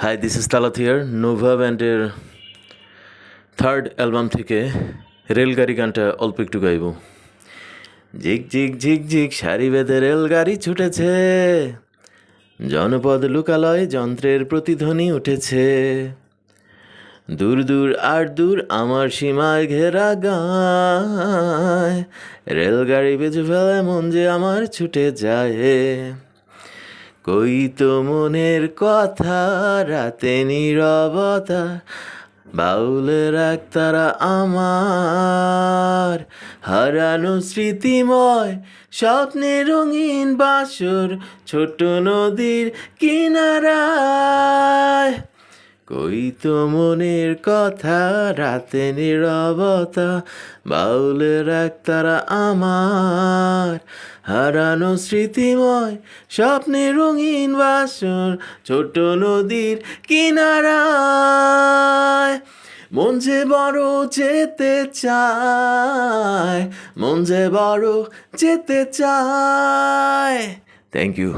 High, this is Talat here. Nova ব্যান্ডের third album থেকে রেলগাড়ি গানটা অল্প একটু গাইব। ঝিক ঝিক ঝিক ঝিক সারি বেঁধে রেলগাড়ি ছুটেছে, জনপদ লোকালয় যন্ত্রের প্রতিধ্বনি উঠেছে। দূর দূর আর দূর আমার সীমায় ঘেরা গায়, রেলগাড়ি বেজে ফেলে মন যে আমার ছুটে যায়। কই তো মনের কথা রাতে নীরবতা, বাউলের এক তারা আমার হারানো স্মৃতিময় স্বপ্নে রঙিন বাসর ছোট নদীর কিনারায়। কই তো মনের কথা রাতে নীরবতা, বাউলের এক তারা আমার হারানো স্মৃতিময় স্বপ্নে রঙিন বাসর ছোট নদীর কিনারায়। মন যে বড় যেতে চায়, মন যে বড় যেতে চায়। Thank you.